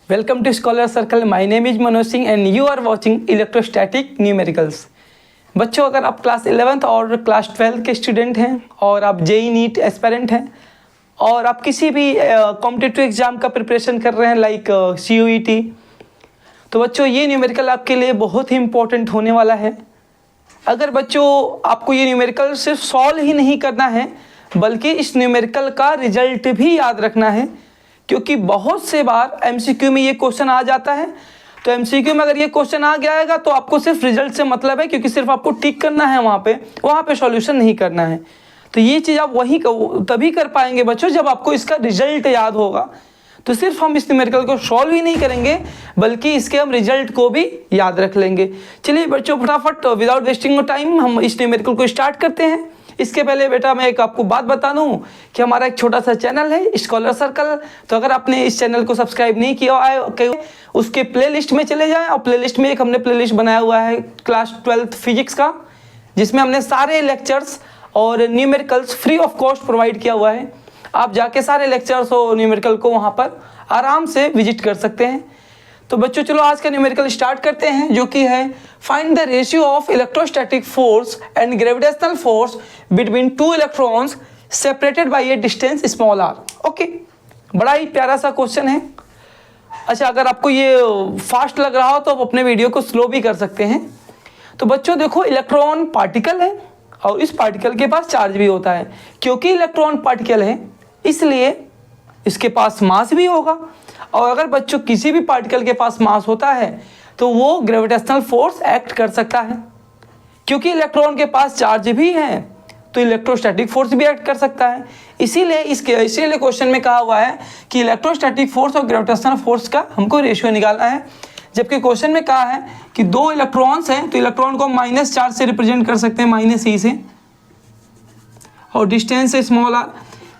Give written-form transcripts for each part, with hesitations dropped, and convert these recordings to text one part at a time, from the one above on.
Welcome to Scholar Circle. My name is Manoj Singh and you are watching Electrostatic Numericals. बच्चों, अगर आप class 11th और class 12 के student हैं और आप जेई नीट एस्पिरेंट हैं और आप किसी भी कॉम्पिटिटिव एग्ज़ाम का प्रिपरेशन कर रहे हैं लाइक CUET, तो बच्चों ये न्यूमेरिकल आपके लिए बहुत ही इम्पोर्टेंट होने वाला है। अगर बच्चों आपको ये न्यूमेरिकल सिर्फ सॉल्व ही नहीं करना है बल्कि इस न्यूमेरिकल का रिजल्ट भी याद रखना है, क्योंकि बहुत से बार MCQ में ये क्वेश्चन आ जाता है। तो MCQ में अगर ये क्वेश्चन आ गया है तो आपको सिर्फ रिजल्ट से मतलब है, क्योंकि सिर्फ आपको टिक करना है वहाँ पे सॉल्यूशन नहीं करना है। तो ये चीज़ आप वही तभी कर पाएंगे बच्चों जब आपको इसका रिजल्ट याद होगा। तो सिर्फ हम इस न्यूमेरिकल को सॉल्व ही नहीं करेंगे बल्कि इसके हम रिजल्ट को भी याद रख लेंगे। चलिए बच्चों, फटाफट विदाउट वेस्टिंग टाइम हम इस न्यूमेरिकल को स्टार्ट करते हैं। इसके पहले बेटा मैं एक आपको बात बता दूं कि हमारा एक छोटा सा चैनल है स्कॉलर सर्कल। तो अगर आपने इस चैनल को सब्सक्राइब नहीं किया है उसके प्लेलिस्ट में चले जाएं, और प्लेलिस्ट में एक हमने प्लेलिस्ट बनाया हुआ है क्लास 12th फिजिक्स का, जिसमें हमने सारे लेक्चर्स और numericals free of cost provide किया हुआ है। आप जाके सारे लेक्चर्स और न्यूमेरिकल को वहाँ पर आराम से विजिट कर सकते हैं। तो बच्चों चलो आज का न्यूमेरिकल स्टार्ट करते हैं, जो कि है find the ratio of electrostatic force and gravitational force between two electrons separated by A distance small r। Okay, बड़ा ही प्यारा सा क्वेश्चन है। अच्छा, अगर आपको ये फास्ट लग रहा हो तो आप अपने वीडियो को स्लो भी कर सकते हैं। तो बच्चों देखो, इलेक्ट्रॉन पार्टिकल है और इस पार्टिकल के पास चार्ज भी होता है। क्योंकि इलेक्ट्रॉन पार्टिकल है इसलिए इसके पास मास भी होगा, और अगर बच्चों किसी भी पार्टिकल के पास मास होता है तो वो ग्रेविटेशनल फोर्स एक्ट कर सकता है। क्योंकि इलेक्ट्रॉन के पास चार्ज भी है तो इलेक्ट्रोस्टैटिक फोर्स भी एक्ट कर सकता है। इसीलिए क्वेश्चन में कहा हुआ है कि इलेक्ट्रोस्टैटिक फोर्स और ग्रेविटेशनल फोर्स का हमको रेशियो निकालना है। जबकि क्वेश्चन में कहा है कि दो इलेक्ट्रॉन्स हैं तो इलेक्ट्रॉन को माइनस चार्ज से रिप्रेजेंट कर सकते हैं, -e से, और डिस्टेंस है स्मॉल r।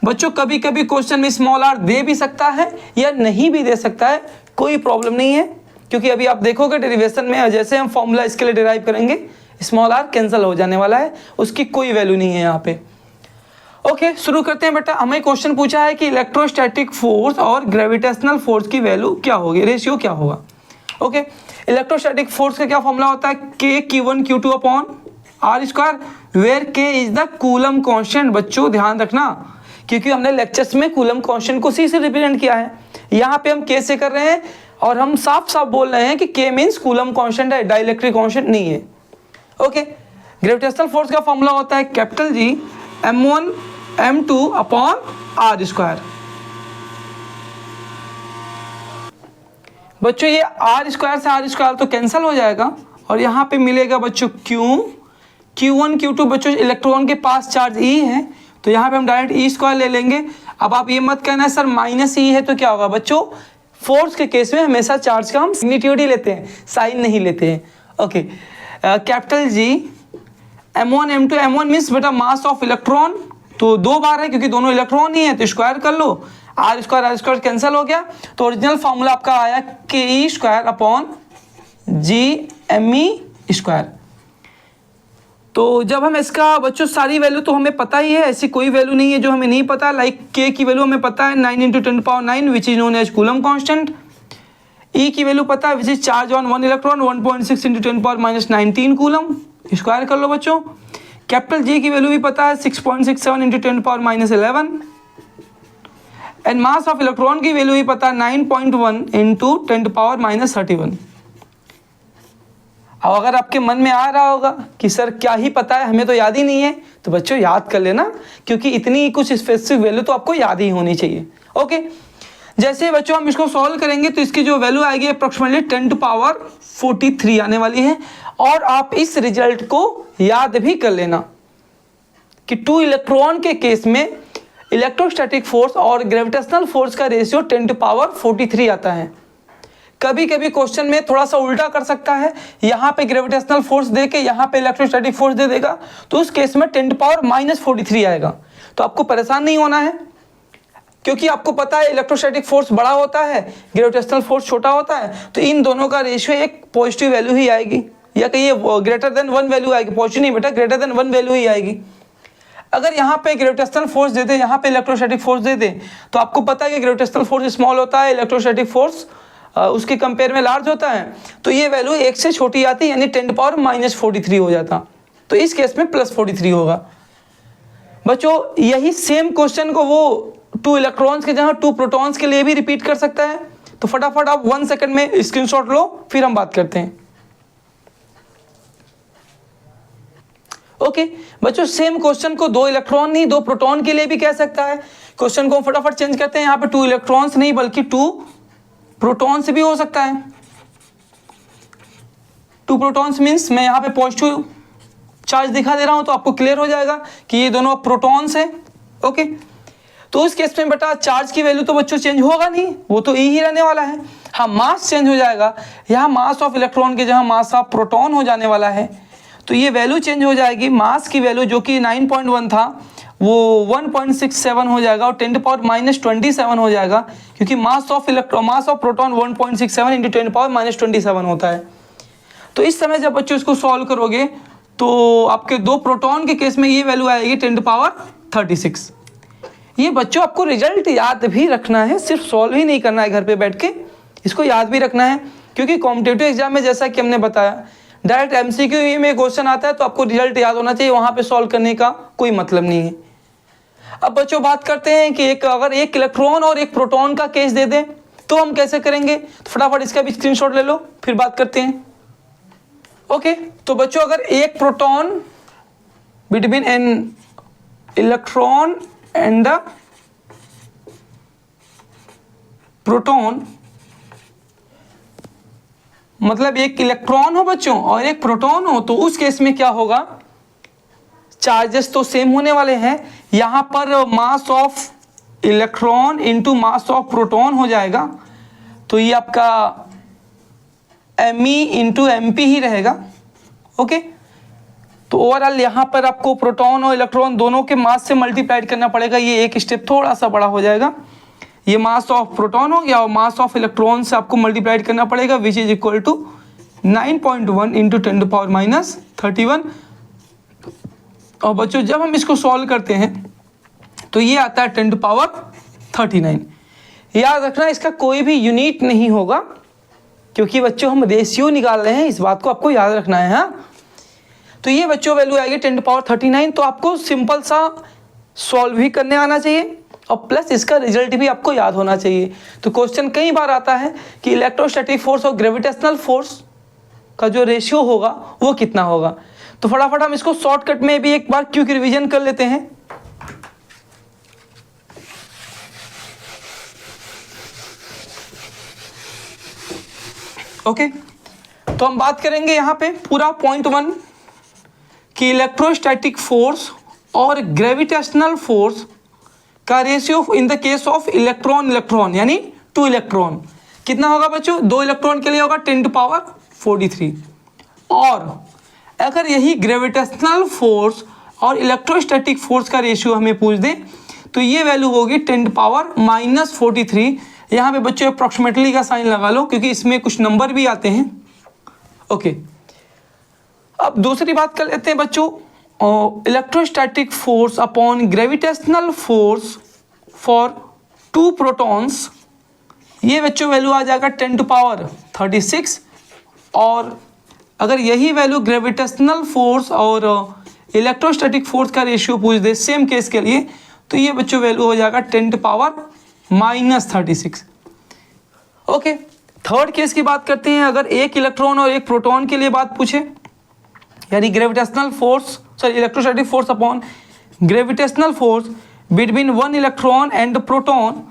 बच्चों कभी कभी क्वेश्चन में स्मॉल r दे भी सकता है या नहीं भी दे सकता है, कोई प्रॉब्लम नहीं है। क्योंकि अभी आप देखोगे डेरिवेशन में जैसे हम फॉर्मूला इसके लिए डिराइव करेंगे स्मॉल r कैंसिल हो जाने वाला है, उसकी कोई वैल्यू नहीं है यहाँ पे। ओके, शुरू करते हैं बेटा। हमें क्वेश्चन पूछा है कि इलेक्ट्रोस्टैटिक फोर्स और ग्रेविटेशनल फोर्स की वैल्यू क्या होगी, रेशियो क्या होगा। ओके, इलेक्ट्रोस्टैटिक फोर्स का क्या फॉर्मूला होता है, K(Q1 Q2) upon r², where K is the Coulomb constant. बच्चों ध्यान रखना, क्योंकि हमने लेक्चर्स में कूलम कांस्टेंट को C से रिप्रेजेंट किया है, यहाँ पे हम K से कर रहे हैं और हम साफ साफ बोल रहे हैं कि K मीन्स कूलम कांस्टेंट है, डाइलेक्ट्रिक कांस्टेंट नहीं है। ओके, ग्रेविटेशनल फोर्स का फॉर्मूला होता है G m1 m2 upon r²। बच्चों ये r² से r² तो कैंसिल हो जाएगा और यहाँ पे मिलेगा बच्चों Q1 Q2। बच्चों इलेक्ट्रॉन के पास चार्ज E है तो यहाँ पे हम डायरेक्ट E² ले लेंगे। अब आप ये मत कहना सर -e है तो क्या होगा। बच्चों फोर्स के केस में हमेशा चार्ज का हम मैग्नीट्यूड ही लेते हैं, साइन नहीं लेते हैं। Okay, G m1 m2, m1 means बेटा मास ऑफ इलेक्ट्रॉन, तो दो बार है क्योंकि दोनों इलेक्ट्रॉन ही है तो स्क्वायर कर लो, r² कैंसिल हो गया। तो ओरिजिनल फॉर्मूला आपका आया Ke² अपॉन Gme²। तो जब हम इसका बच्चों सारी वैल्यू तो हमें पता ही है, ऐसी कोई वैल्यू नहीं है जो हमें नहीं पता। लाइक K की वैल्यू हमें पता है 9 × 10⁹ which is known as Coulomb constant. E की वैल्यू पता है which is charge on one electron 1.6 × 10⁻19 Coulomb, square कर लो बच्चों। G की वैल्यू भी पता है 6.67 × 10⁻11, एंड मास ऑफ इलेक्ट्रॉन की वैल्यू भी पता है 9.1 × 10⁻31। अब अगर आपके मन में आ रहा होगा कि सर क्या ही पता है, हमें तो याद ही नहीं है, तो बच्चों याद कर लेना, क्योंकि इतनी कुछ स्पेसिफिक वैल्यू तो आपको याद ही होनी चाहिए। ओके, जैसे बच्चों हम इसको सॉल्व करेंगे तो इसकी जो वैल्यू आएगी अप्रोक्सीमेटली 10⁻43 आने वाली है। और आप इस रिजल्ट को याद भी कर लेना कि टू इलेक्ट्रॉन के केस में इलेक्ट्रोस्टैटिक फोर्स और ग्रेविटेशनल फोर्स का रेशियो 10⁻43 आता है। कभी कभी क्वेश्चन में थोड़ा सा उल्टा कर सकता है, यहाँ पे ग्रेविटेशनल फोर्स दे के यहाँ पे इलेक्ट्रोस्टैटिक फोर्स दे देगा, तो उस केस में 10⁻43 आएगा। तो आपको परेशान नहीं होना है, क्योंकि आपको पता है इलेक्ट्रोस्टैटिक फोर्स बड़ा होता है, ग्रेविटेशनल फोर्स छोटा होता है, तो इन दोनों का रेशियो एक पॉजिटिव वैल्यू ही आएगी, या कहिए ग्रेटर देन 1 वैल्यू आएगी। पॉजिटिव नहीं बेटा, ग्रेटर देन 1 वैल्यू ही आएगी। अगर यहाँ पे ग्रेविटेशनल फोर्स दे दे, यहाँ पे इलेक्ट्रोस्टैटिक फोर्स दे दे, तो आपको पता है कि ग्रेविटेशनल फोर्स स्मॉल होता है, इलेक्ट्रोस्टैटिक फोर्स उसके कंपेयर में लार्ज होता है तो ये वैल्यू 1 से छोटी आती है, यानी 10⁻⁻43 हो जाता। तो इस केस में +43 होगा। बच्चों यही सेम क्वेश्चन को वो 2 इलेक्ट्रॉन्स के जहाँ 2 प्रोटॉन्स के लिए भी रिपीट कर सकता है। तो फटाफट आप 1 सेकंड में स्क्रीनशॉट लो, फिर हम बात करते हैं। ओके बच्चों, सेम क्वेश्चन को 2 इलेक्ट्रॉन नहीं 2 प्रोटॉन के लिए भी कह सकता है। क्वेश्चन को हम फटाफट चेंज करते हैं, यहाँ पे 2 इलेक्ट्रॉन्स नहीं बल्कि 2 प्रोटॉन्स भी हो सकता है। 2 प्रोटॉन्स मीन्स मैं यहाँ पे पॉजिटिव चार्ज दिखा दे रहा हूँ तो आपको क्लियर हो जाएगा कि ये दोनों प्रोटॉन्स हैं। ओके, तो उस केस में बेटा चार्ज की वैल्यू तो बच्चों चेंज होगा नहीं, वो तो ई ही रहने वाला है। हाँ, मास चेंज हो जाएगा, यहाँ मास ऑफ इलेक्ट्रॉन के जहाँ मास ऑफ प्रोटॉन हो जाने वाला है तो ये वैल्यू चेंज हो जाएगी। मास की वैल्यू जो कि 9.1 था वो 1.67 हो जाएगा और 10⁻⁻27 हो जाएगा, क्योंकि मास ऑफ प्रोटॉन 1.67 इंटू 10⁻⁻27 होता है। तो इस समय जब बच्चों इसको सॉल्व करोगे तो आपके 2 प्रोटॉन के केस में ये वैल्यू आएगी 10⁻36। ये बच्चों आपको रिजल्ट याद भी रखना है, सिर्फ सॉल्व ही नहीं करना है घर पे बैठ के, इसको याद भी रखना है। क्योंकि कॉम्पिटिटिव एग्जाम में जैसा कि हमने बताया डायरेक्ट एमसीक्यू में क्वेश्चन आता है तो आपको रिजल्ट याद होना चाहिए, वहाँ पे सॉल्व करने का कोई मतलब नहीं है। अब बच्चों बात करते हैं कि अगर एक इलेक्ट्रॉन और एक प्रोटॉन का केस दे दें तो हम कैसे करेंगे। तो फटाफट इसका भी स्क्रीनशॉट ले लो, फिर बात करते हैं। ओके, तो बच्चों अगर एक proton between N electron and the proton, मतलब एक इलेक्ट्रॉन हो बच्चों और एक प्रोटॉन हो, तो उस केस में क्या होगा, चार्जेस तो सेम होने वाले हैं। यहां पर mass of electron into mass of proton हो जाएगा, तो ये आपका Me इंटू MP ही रहेगा। ओके, तो ओवरऑल यहाँ पर आपको प्रोटॉन और इलेक्ट्रॉन दोनों के मास से मल्टीप्लाइड करना पड़ेगा, ये एक स्टेप थोड़ा सा बड़ा हो जाएगा। ये मास ऑफ प्रोटॉन हो गया और मास ऑफ इलेक्ट्रॉन से आपको मल्टीप्लाइड करना पड़ेगा, which is equal to 9.1 into 10⁻31। और बच्चों जब हम इसको सॉल्व करते हैं तो ये आता है 10⁻39। याद रखना इसका कोई भी यूनिट नहीं होगा, क्योंकि बच्चों हम रेशियो निकाल रहे हैं, इस बात को आपको याद रखना है। हाँ, तो ये बच्चों वैल्यू आएगी 10⁻39। तो आपको सिंपल सा सॉल्व भी करने आना चाहिए और प्लस इसका रिजल्ट भी आपको याद होना चाहिए। तो क्वेश्चन कई बार आता है कि इलेक्ट्रोस्टैटिक फोर्स और ग्रेविटेशनल फोर्स का जो रेशियो होगा वो कितना होगा। तो फटाफट हम इसको शॉर्टकट में भी एक बार क्विक रिवीजन कर लेते हैं। ओके, तो हम बात करेंगे यहाँ पे पूरा पॉइंट 1 कि इलेक्ट्रोस्टैटिक फोर्स और ग्रेविटेशनल फोर्स का ratio in the case of electron यानी 2 इलेक्ट्रॉन कितना होगा बच्चों, 2 इलेक्ट्रॉन के लिए होगा 10⁻43। और अगर यही ग्रेविटेशनल फोर्स और इलेक्ट्रोस्टैटिक फोर्स का रेशियो हमें पूछ दे तो ये वैल्यू होगी 10⁻43। यहाँ पे बच्चों अप्रॉक्सीमेटली का साइन लगा लो, क्योंकि इसमें कुछ नंबर भी आते हैं। ओके, अब दूसरी बात कर लेते हैं बच्चों, electrostatic force upon gravitational force for 2 protons. ये बच्चों वैल्यू आ जाएगा 10⁻36। और अगर यही वैल्यू ग्रेविटेशनल फोर्स और इलेक्ट्रोस्टैटिक फोर्स का रेशियो पूछ दे सेम केस के लिए तो ये बच्चों वैल्यू हो जाएगा 10⁻36। ओके, थर्ड केस की बात करते हैं। अगर एक इलेक्ट्रॉन और एक प्रोटॉन के लिए बात पूछे, यानी electrostatic force upon gravitational force between 1 electron and proton,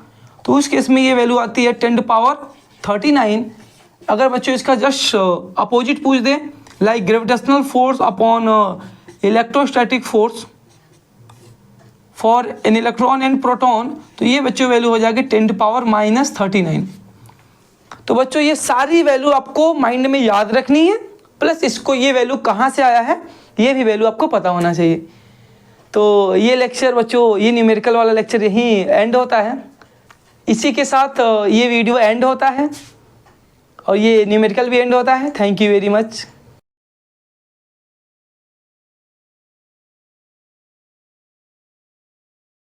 तो उस केस में ये वैल्यू आती है 10⁻39। अगर बच्चों इसका जस्ट अपोजिट पूछ दे, like gravitational force upon electrostatic force for an electron and proton, तो ये बच्चों वैल्यू हो जाएगी 10⁻39। तो बच्चों ये सारी वैल्यू आपको माइंड में याद रखनी है, प्लस इसको ये वैल्यू कहाँ से आया है ये भी वैल्यू आपको पता होना चाहिए। तो ये लेक्चर बच्चों, ये न्यूमेरिकल वाला लेक्चर यहीं एंड होता है। इसी के साथ ये वीडियो एंड होता है और ये न्यूमेरिकल भी एंड होता है। Thank you very much.